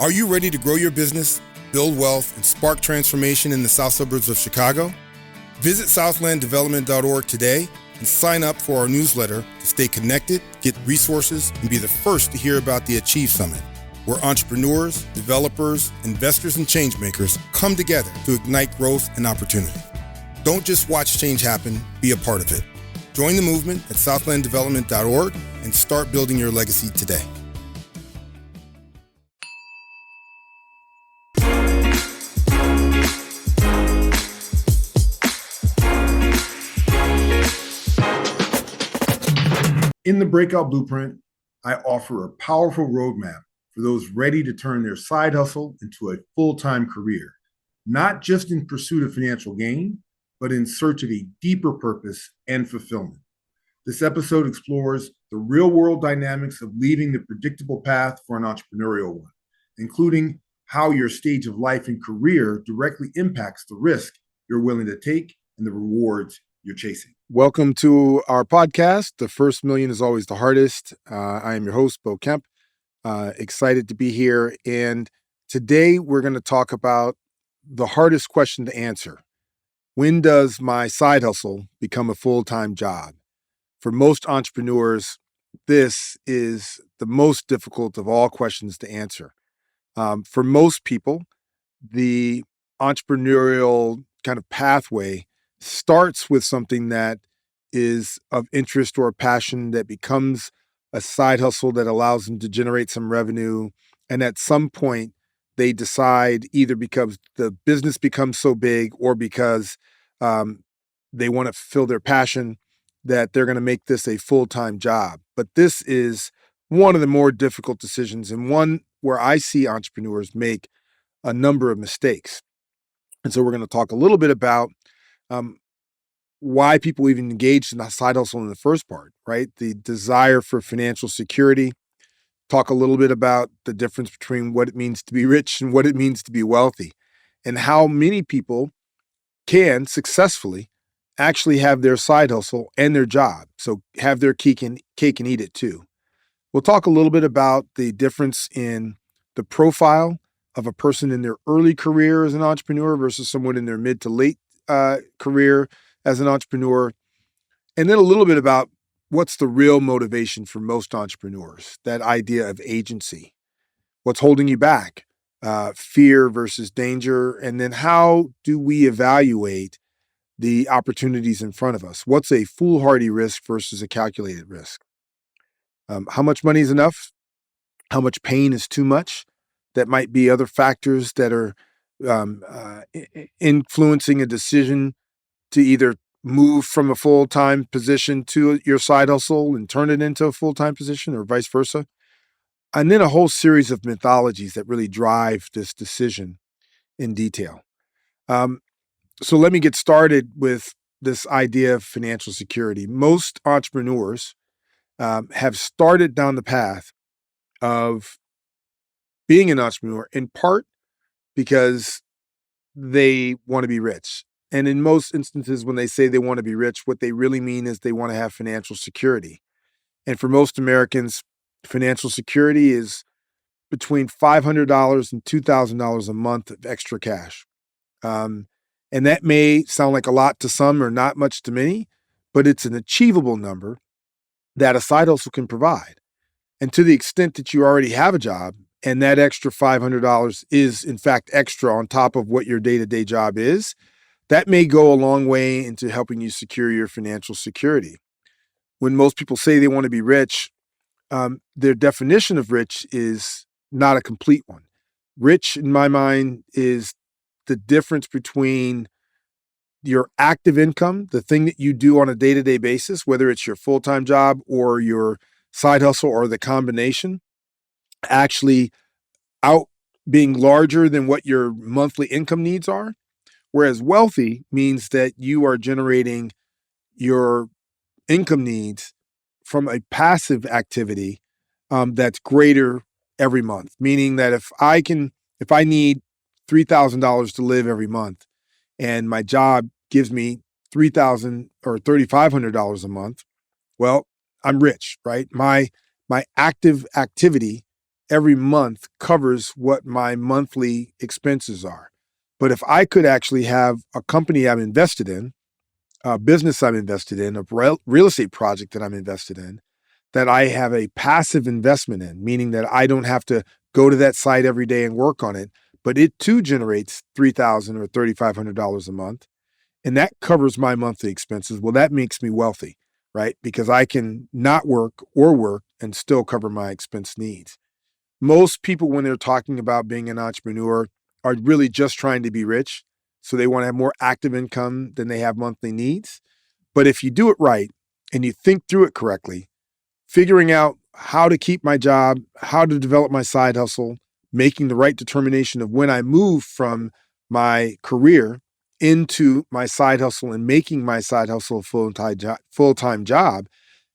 Are you ready to grow your business, build wealth, and spark transformation in the South suburbs of Chicago? Visit southlanddevelopment.org today and sign up for our newsletter to stay connected, get resources, and be the first to hear about the Achieve Summit, where entrepreneurs, developers, investors, and changemakers come together to ignite growth and opportunity. Don't just watch change happen, be a part of it. Join the movement at southlanddevelopment.org and start building your legacy today. In the Breakout Blueprint, I offer a powerful roadmap for those ready to turn their side hustle into a full-time career, not just in pursuit of financial gain, but in search of a deeper purpose and fulfillment. This episode explores the real-world dynamics of leaving the predictable path for an entrepreneurial one, including how your stage of life and career directly impacts the risk you're willing to take and the rewards you're chasing. Welcome to our podcast. The first million is always the hardest. I am your host, Bo Kemp. Excited to be here. And today we're going to talk about the hardest question to answer. When does my side hustle become a full-time job? For most entrepreneurs, this is the most difficult of all questions to answer. For most people, the entrepreneurial kind of pathway starts with something that is of interest or passion that becomes a side hustle that allows them to generate some revenue. And at some point, they decide either because the business becomes so big or because they want to fulfill their passion that they're going to make this a full-time job. But this is one of the more difficult decisions and one where I see entrepreneurs make a number of mistakes. And so we're going to talk a little bit about why people even engaged in the side hustle in the first part, right? The desire for financial security. Talk a little bit about the difference between what it means to be rich and what it means to be wealthy, and how many people can successfully actually have their side hustle and their job. So have their cake and eat it too. We'll talk a little bit about the difference in the profile of a person in their early career as an entrepreneur versus someone in their mid to late career as an entrepreneur, and then a little bit about what's the real motivation for most entrepreneurs, that idea of agency. What's holding you back? Fear versus danger, and then how do we evaluate the opportunities in front of us? What's a foolhardy risk versus a calculated risk? How much money is enough? How much pain is too much? That might be other factors that are influencing a decision to either move from a full-time position to your side hustle and turn it into a full-time position or vice versa. And then a whole series of mythologies that really drive this decision in detail. So let me get started with this idea of financial security. Most entrepreneurs have started down the path of being an entrepreneur in part because they want to be rich. And in most instances, when they say they want to be rich, what they really mean is they want to have financial security. And for most Americans, financial security is between $500 and $2,000 a month of extra cash. And that may sound like a lot to some or not much to many, but it's an achievable number that a side hustle can provide. And to the extent that you already have a job and that extra $500 is in fact extra on top of what your day-to-day job is, that may go a long way into helping you secure your financial security. When most people say they want to be rich, their definition of rich is not a complete one. Rich, in my mind, is the difference between your active income, the thing that you do on a day-to-day basis, whether it's your full-time job or your side hustle or the combination, actually out being larger than what your monthly income needs are. Whereas wealthy means that you are generating your income needs from a passive activity that's greater every month. Meaning that if I need $3,000 to live every month, and my job gives me $3,000 or $3,500 a month, well, I'm rich, right? My active activity every month covers what my monthly expenses are. But if I could actually have a company I'm invested in, a business I'm invested in, a real estate project that I'm invested in, that I have a passive investment in, meaning that I don't have to go to that site every day and work on it, but it too generates $3,000 or $3,500 a month, and that covers my monthly expenses. Well, that makes me wealthy, right? Because I can not work or work and still cover my expense needs. Most people, when they're talking about being an entrepreneur, are really just trying to be rich. So they want to have more active income than they have monthly needs. But if you do it right and you think through it correctly, figuring out how to keep my job, how to develop my side hustle, making the right determination of when I move from my career into my side hustle and making my side hustle a full-time job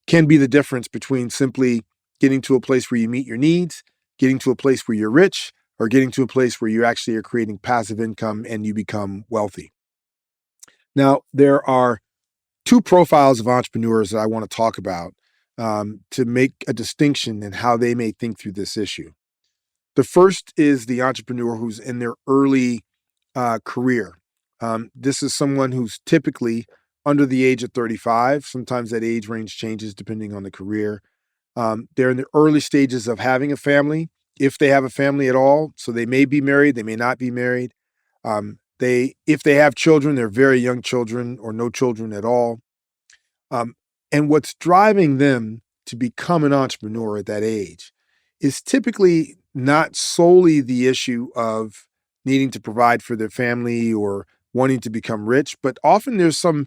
can be the difference between simply getting to a place where you meet your needs, getting to a place where you're rich, or getting to a place where you actually are creating passive income and you become wealthy. Now, there are two profiles of entrepreneurs that I want to talk about to make a distinction in how they may think through this issue. The first is the entrepreneur who's in their early career. This is someone who's typically under the age of 35. Sometimes that age range changes depending on the career. They're in the early stages of having a family, if they have a family at all. So they may be married, they may not be married. If they have children, they're very young children or no children at all. Um, and what's driving them to become an entrepreneur at that age is typically not solely the issue of needing to provide for their family or wanting to become rich, but often there's some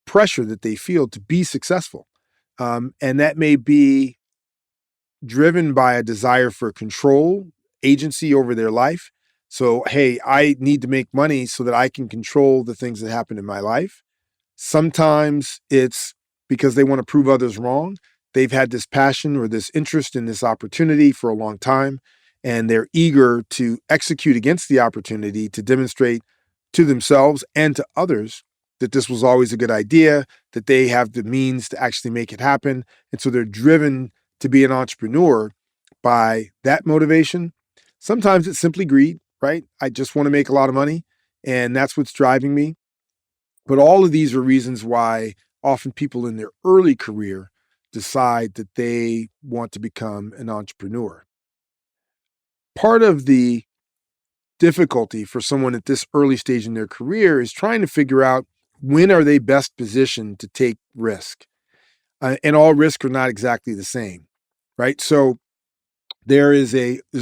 pressure that they feel to be successful. And that may be driven by a desire for control, agency over their life. So, hey, I need to make money so that I can control the things that happen in my life. Sometimes it's because they want to prove others wrong. They've had this passion or this interest in this opportunity for a long time, and they're eager to execute against the opportunity to demonstrate to themselves and to others that this was always a good idea, that they have the means to actually make it happen. And so they're driven to be an entrepreneur by that motivation. Sometimes it's simply greed, right? I just want to make a lot of money, and that's what's driving me. But all of these are reasons why often people in their early career decide that they want to become an entrepreneur. Part of the difficulty for someone at this early stage in their career is trying to figure out when are they best positioned to take risk. And all risks are not exactly the same, right? So there's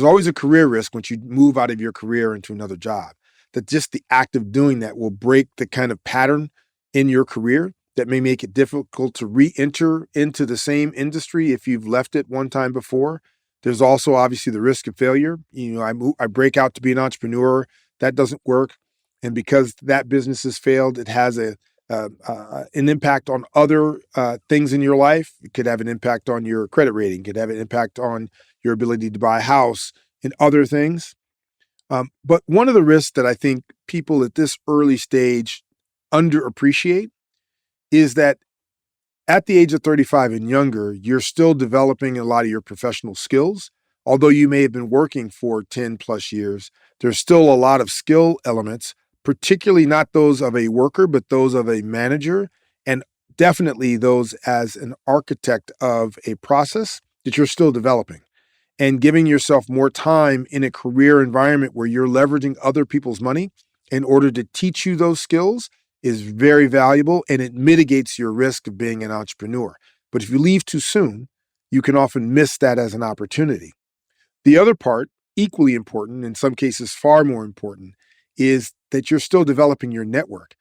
always a career risk once you move out of your career into another job, that just the act of doing that will break the kind of pattern in your career that may make it difficult to re-enter into the same industry if you've left it one time before. There's also obviously the risk of failure. I break out to be an entrepreneur, that doesn't work, and because that business has failed, it has an impact on other things in your life. It could have an impact on your credit rating, could have an impact on your ability to buy a house and other things. But one of the risks that I think people at this early stage underappreciate is that at the age of 35 and younger, you're still developing a lot of your professional skills. Although you may have been working for 10 plus years, there's still a lot of skill elements, particularly not those of a worker, but those of a manager, and definitely those as an architect of a process that you're still developing. And giving yourself more time in a career environment where you're leveraging other people's money in order to teach you those skills is very valuable, and it mitigates your risk of being an entrepreneur. But if you leave too soon, you can often miss that as an opportunity. The other part, equally important, in some cases far more important, is that you're still developing your network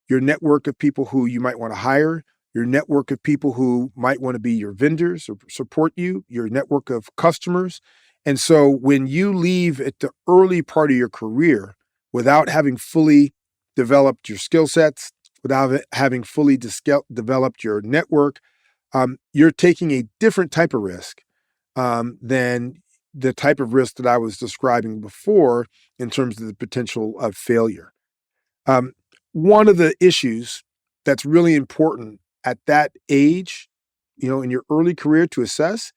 of people who you might want to hire, your network of people who might want to be your vendors or support you, your network of customers. And so when you leave at the early part of your career without having fully developed your skill sets, without having fully developed your network, you're taking a different type of risk than the type of risk that I was describing before in terms of the potential of failure. Um, One of the issues that's really important at that age, in your early career to assess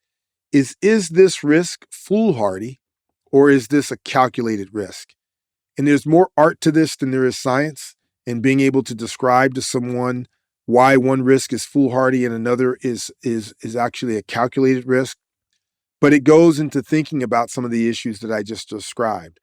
is this risk foolhardy or is this a calculated risk? And there's more art to this than there is science, and being able to describe to someone why one risk is foolhardy and another is actually a calculated risk. But it goes into thinking about some of the issues that I just described.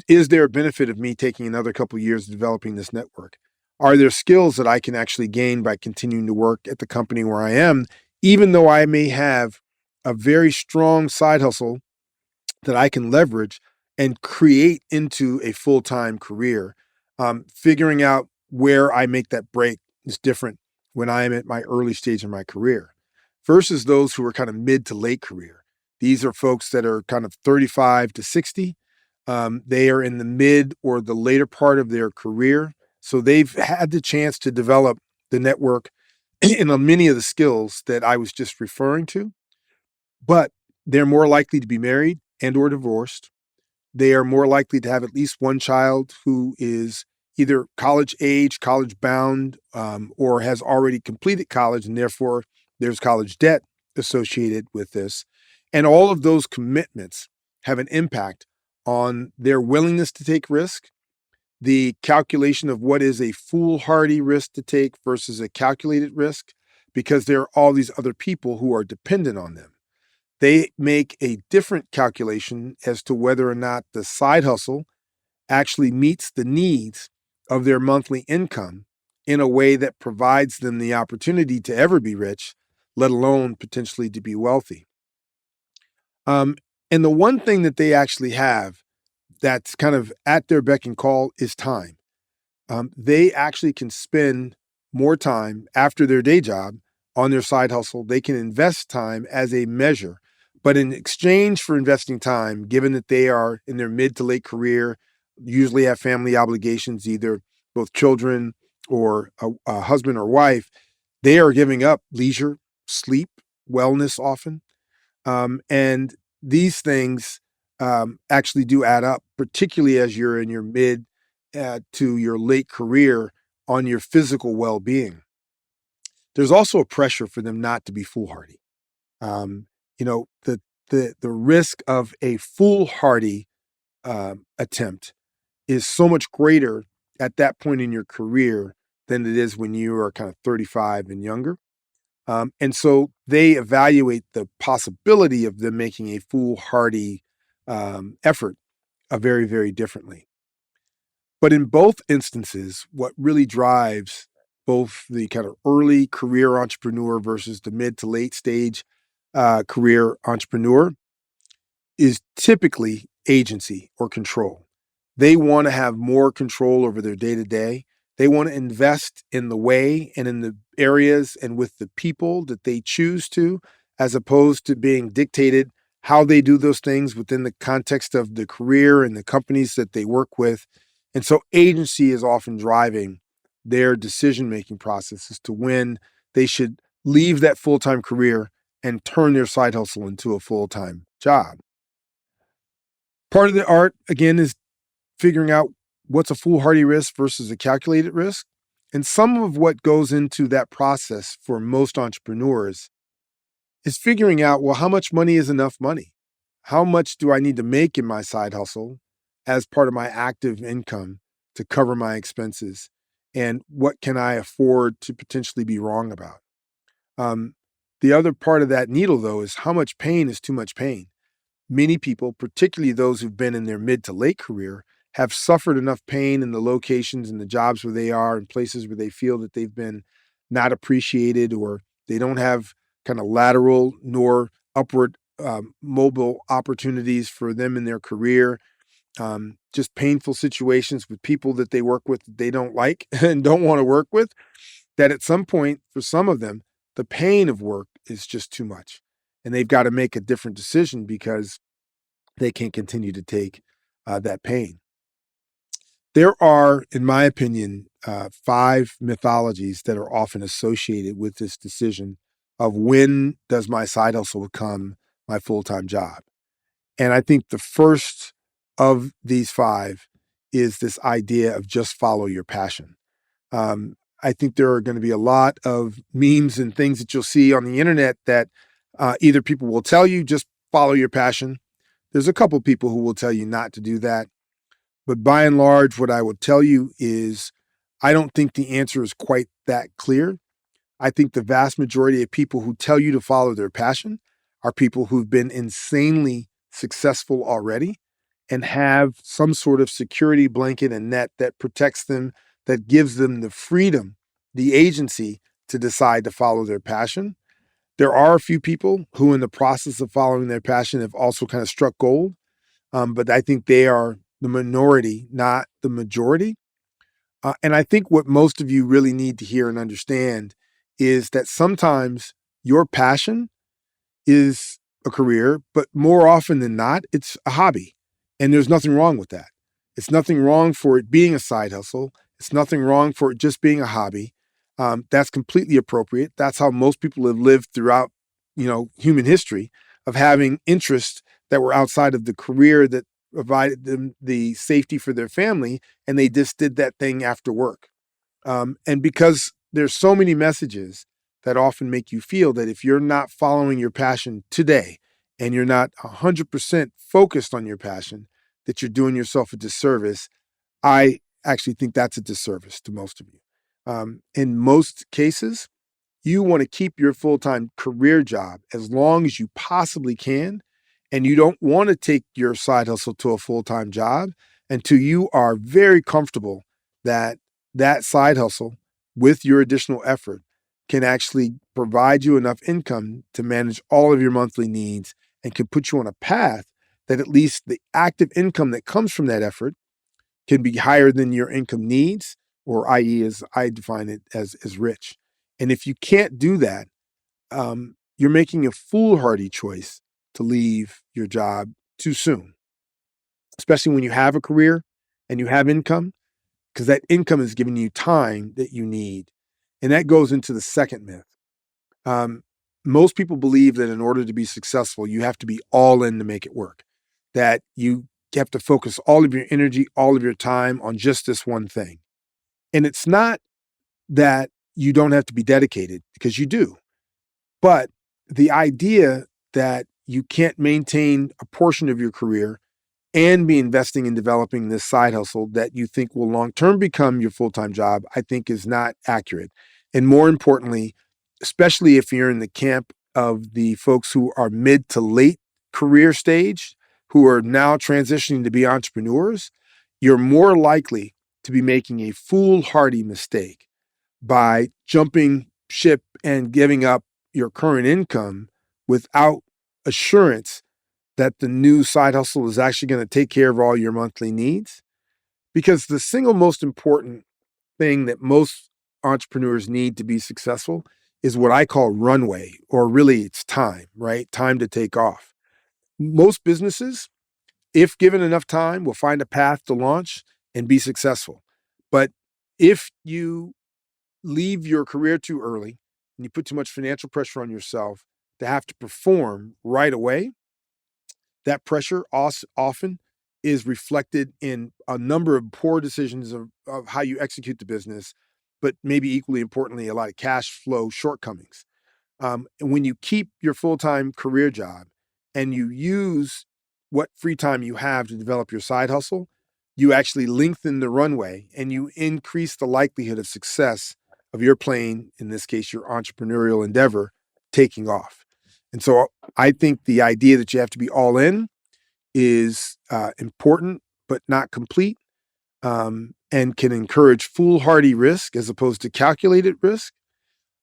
Is there a benefit of me taking another couple of years developing this network? Are there skills that I can actually gain by continuing to work at the company where I am, even though I may have a very strong side hustle that I can leverage and create into a full-time career? Figuring out where I make that break is different when I am at my early stage in my career versus those who are kind of mid to late career. These are folks that are kind of 35 to 60. They are in the mid or the later part of their career. So they've had the chance to develop the network and many of the skills that I was just referring to, but they're more likely to be married and or divorced. They are more likely to have at least one child who is either college age, college bound, or has already completed college, and therefore there's college debt associated with this. And all of those commitments have an impact on their willingness to take risk, the calculation of what is a foolhardy risk to take versus a calculated risk, because there are all these other people who are dependent on them. They make a different calculation as to whether or not the side hustle actually meets the needs of their monthly income in a way that provides them the opportunity to ever be rich, let alone potentially to be wealthy. And the one thing that they actually have that's kind of at their beck and call is time. They actually can spend more time after their day job on their side hustle. They can invest time as a measure. But in exchange for investing time, given that they are in their mid to late career, usually have family obligations, either both children or a husband or wife, they are giving up leisure, sleep, wellness often. And these things actually do add up, particularly as you're in your mid to your late career on your physical well-being. There's also a pressure for them not to be foolhardy. Um, the risk of a foolhardy attempt is so much greater at that point in your career than it is when you are kind of 35 and younger. And so they evaluate the possibility of them making a foolhardy effort very, very differently. But in both instances, what really drives both the kind of early career entrepreneur versus the mid to late stage career entrepreneur is typically agency or control. They want to have more control over their day to day. They want to invest in the way and in the areas and with the people that they choose to, as opposed to being dictated how they do those things within the context of the career and the companies that they work with. And so agency is often driving their decision-making process as to when they should leave that full-time career and turn their side hustle into a full-time job. Part of the art, again, is figuring out what's a foolhardy risk versus a calculated risk. And some of what goes into that process for most entrepreneurs is figuring out, well, how much money is enough money? How much do I need to make in my side hustle as part of my active income to cover my expenses? And what can I afford to potentially be wrong about? The other part of that needle, though, is how much pain is too much pain. Many people, particularly those who've been in their mid to late career, have suffered enough pain in the locations and the jobs where they are and places where they feel that they've been not appreciated, or they don't have kind of lateral nor upward mobile opportunities for them in their career. Just painful situations with people that they work with that they don't like and don't want to work with, that at some point, for some of them, the pain of work is just too much. And they've got to make a different decision because they can't continue to take that pain. There are, in my opinion, 5 mythologies that are often associated with this decision of when does my side hustle become my full-time job. And I think the first of these 5 is this idea of just follow your passion. I think there are going to be a lot of memes and things that you'll see on the internet that Either people will tell you just follow your passion. There's a couple people who will tell you not to do that. But by and large, what I will tell you is I don't think the answer is quite that clear. I think the vast majority of people who tell you to follow their passion are people who've been insanely successful already and have some sort of security blanket and net that protects them, that gives them the freedom, the agency to decide to follow their passion. There are a few people who, in the process of following their passion, have also kind of struck gold, but I think they are the minority, not the majority. And I think what most of you really need to hear and understand is that sometimes your passion is a career, but more often than not, it's a hobby. And there's nothing wrong with that. It's nothing wrong for it being a side hustle. It's nothing wrong for it just being a hobby. That's completely appropriate. That's how most people have lived throughout, human history, of having interests that were outside of the career that provided them the safety for their family, and they just did that thing after work. And because there's so many messages that often make you feel that if you're not following your passion today and you're not 100% focused on your passion, that you're doing yourself a disservice. I actually think that's a disservice to most of you. In most cases, you want to keep your full-time career job as long as you possibly can, and you don't want to take your side hustle to a full-time job until you are very comfortable that that side hustle, with your additional effort, can actually provide you enough income to manage all of your monthly needs and can put you on a path that at least the active income that comes from that effort can be higher than your income needs, or i.e., as I define it, as rich. And if you can't do that, you're making a foolhardy choice to leave your job too soon, especially when you have a career and you have income, because that income is giving you time that you need. And that goes into the second myth. Um, Most people believe that in order to be successful, you have to be all in to make it work, that you have to focus all of your energy, all of your time on just this one thing. And it's not that you don't have to be dedicated, because you do. But the idea that you can't maintain a portion of your career and be investing in developing this side hustle that you think will long-term become your full-time job, I think is not accurate. And more importantly, especially if you're in the camp of the folks who are mid to late career stage, who are now transitioning to be entrepreneurs, you're more likely to be making a foolhardy mistake by jumping ship and giving up your current income without assurance that the new side hustle is actually going to take care of all your monthly needs. Because the single most important thing that most entrepreneurs need to be successful is what I call runway, or really it's time, right? Time to take off. Most businesses, if given enough time, will find a path to launch and be successful. But if you leave your career too early and you put too much financial pressure on yourself to have to perform right away, that pressure often is reflected in a number of poor decisions of how you execute the business, but maybe equally importantly, a lot of cash flow shortcomings. And when you keep your full-time career job and you use what free time you have to develop your side hustle, you actually lengthen the runway and you increase the likelihood of success of your plane, in this case, your entrepreneurial endeavor, taking off. And so I think the idea that you have to be all in is important, but not complete, and can encourage foolhardy risk as opposed to calculated risk.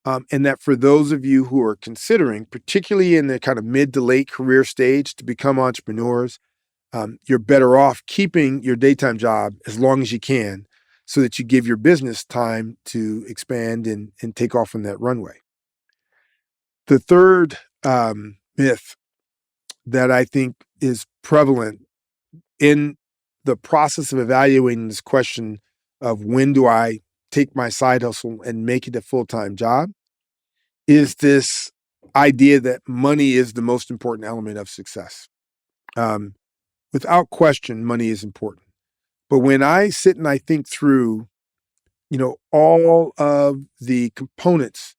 And that for those of you who are considering, particularly in the kind of mid to late career stage, to become entrepreneurs, you're better off keeping your daytime job as long as you can so that you give your business time to expand and take off on that runway. The third myth that I think is prevalent in the process of evaluating this question of when do I take my side hustle and make it a full-time job is this idea that money is the most important element of success. Um, Without question, money is important. But when I sit and I think through, all of the components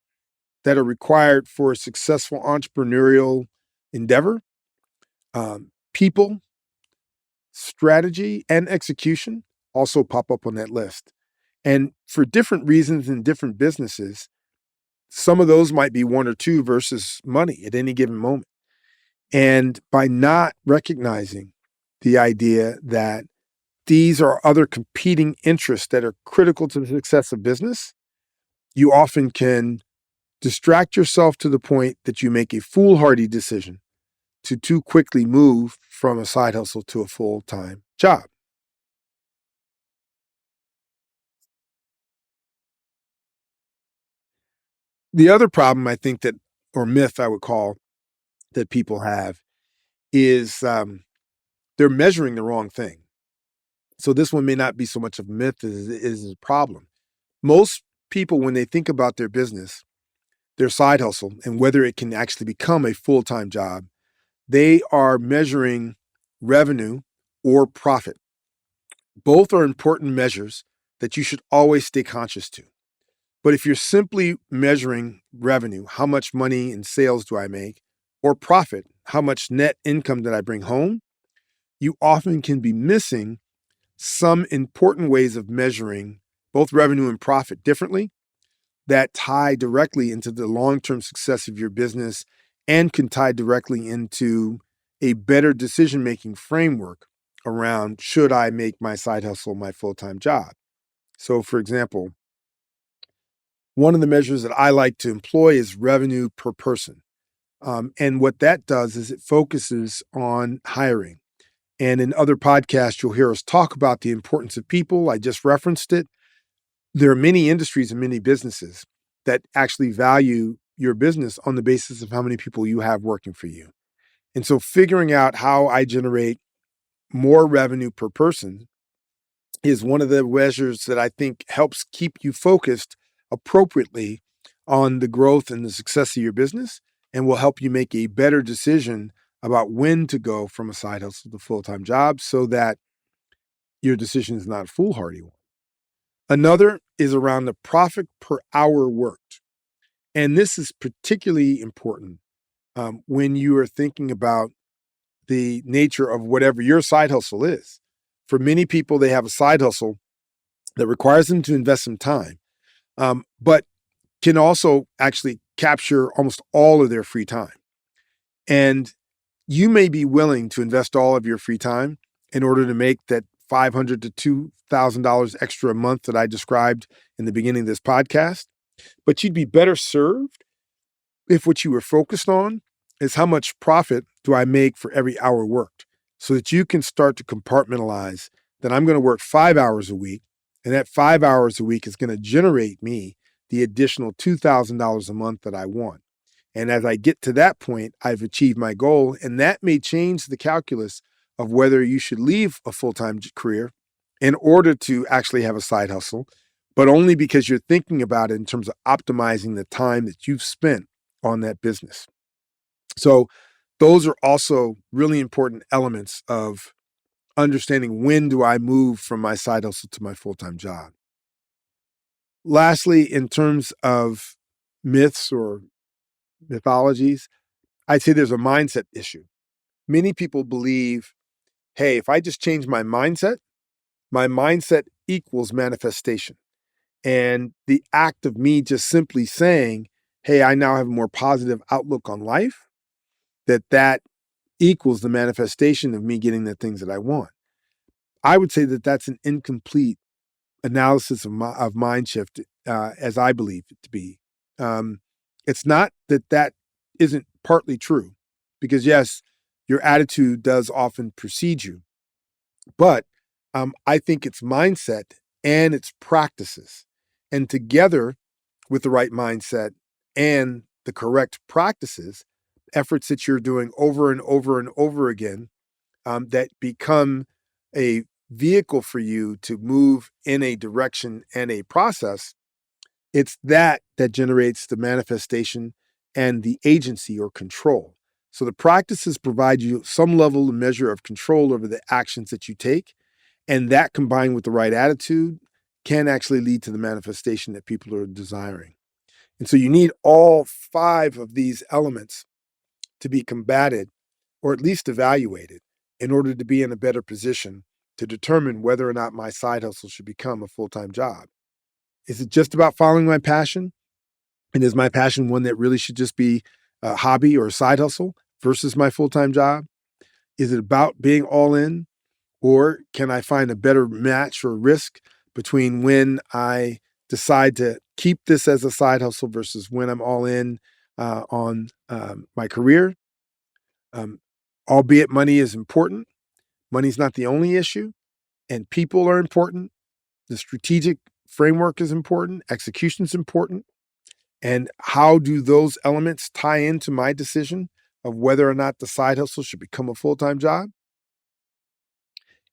that are required for a successful entrepreneurial endeavor, people, strategy, and execution also pop up on that list. And for different reasons in different businesses, some of those might be one or two versus money at any given moment. And by not recognizing the idea that these are other competing interests that are critical to the success of business, you often can distract yourself to the point that you make a foolhardy decision to too quickly move from a side hustle to a full-time job. The other problem I think that, or myth I would call, that people have is they're measuring the wrong thing. So this one may not be so much of a myth as it is a problem. Most people, when they think about their business, their side hustle, and whether it can actually become a full-time job, they are measuring revenue or profit. Both are important measures that you should always stay conscious to. But if you're simply measuring revenue, how much money in sales do I make, or profit, how much net income did I bring home, you often can be missing some important ways of measuring both revenue and profit differently that tie directly into the long-term success of your business and can tie directly into a better decision-making framework around, should I make my side hustle my full-time job? So, for example, one of the measures that I like to employ is revenue per person. And what that does is it focuses on hiring. And in other podcasts, you'll hear us talk about the importance of people. I just referenced it. There are many industries and many businesses that actually value your business on the basis of how many people you have working for you. And so figuring out how I generate more revenue per person is one of the measures that I think helps keep you focused appropriately on the growth and the success of your business and will help you make a better decision about when to go from a side hustle to full-time job so that your decision is not a foolhardy one. Another is around the profit per hour worked. And this is particularly important when you are thinking about the nature of whatever your side hustle is. For many people, they have a side hustle that requires them to invest some time, but can also actually capture almost all of their free time. And you may be willing to invest all of your free time in order to make that $500 to $2,000 extra a month that I described in the beginning of this podcast. But you'd be better served if what you were focused on is how much profit do I make for every hour worked, so that you can start to compartmentalize that I'm going to work 5 hours a week, and that 5 hours a week is going to generate me the additional $2,000 a month that I want. And as I get to that point, I've achieved my goal, and that may change the calculus of whether you should leave a full-time career in order to actually have a side hustle, but only because you're thinking about it in terms of optimizing the time that you've spent on that business. So those are also really important elements of understanding, when do I move from my side hustle to my full-time job. Lastly, in terms of myths or mythologies, I'd say there's a mindset issue. Many people believe, hey, if I just change my mindset equals manifestation. And the act of me just simply saying, hey, I now have a more positive outlook on life, that equals the manifestation of me getting the things that I want. I would say that that's an incomplete analysis of mind shift, as I believe it to be. It's not that isn't partly true, because yes, your attitude does often precede you, but I think it's mindset and it's practices, and together with the right mindset and the correct practices, efforts that you're doing over and over and over again, that become a vehicle for you to move in a direction and a process. It's that generates the manifestation and the agency or control. So the practices provide you some level of measure of control over the actions that you take. And that, combined with the right attitude, can actually lead to the manifestation that people are desiring. And so you need all 5 of these elements to be combated or at least evaluated in order to be in a better position to determine whether or not my side hustle should become a full-time job. Is it just about following my passion? And is my passion one that really should just be a hobby or a side hustle versus my full-time job? Is it about being all in? Or can I find a better match or risk between when I decide to keep this as a side hustle versus when I'm all in on my career? Um, Albeit money is important, money's not the only issue, and people are important. The strategic framework is important, execution is important. And how do those elements tie into my decision of whether or not the side hustle should become a full-time job?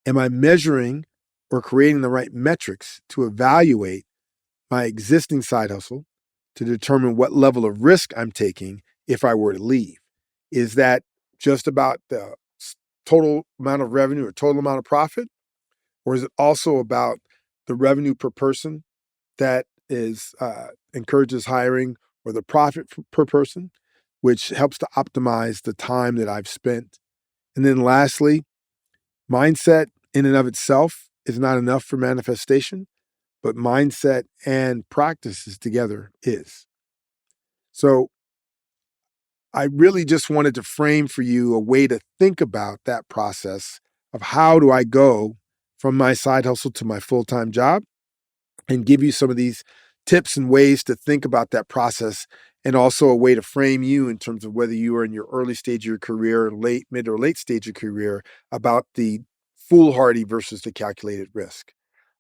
Am I measuring or creating the right metrics to evaluate my existing side hustle to determine what level of risk I'm taking if I were to leave? Is that just about the total amount of revenue or total amount of profit? Or is it also about the revenue per person that is encourages hiring, or the profit per person, which helps to optimize the time that I've spent? And then lastly, mindset in and of itself is not enough for manifestation, but mindset and practices together is. So I really just wanted to frame for you a way to think about that process of how do I go from my side hustle to my full-time job, and give you some of these tips and ways to think about that process, and also a way to frame you in terms of whether you are in your early stage of your career, mid or late stage of career, about the foolhardy versus the calculated risk.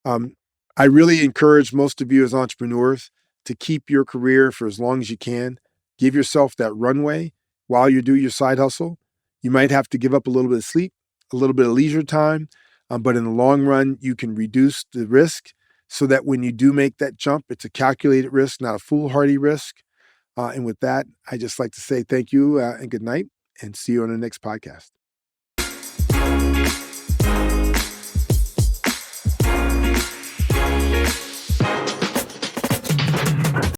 Um, I really encourage most of you as entrepreneurs to keep your career for as long as you can. Give yourself that runway while you do your side hustle. You might have to give up a little bit of sleep, a little bit of leisure time, but in the long run, you can reduce the risk so that when you do make that jump, it's a calculated risk, not a foolhardy risk. And with that, I just like to say thank you and good night, and see you on the next podcast.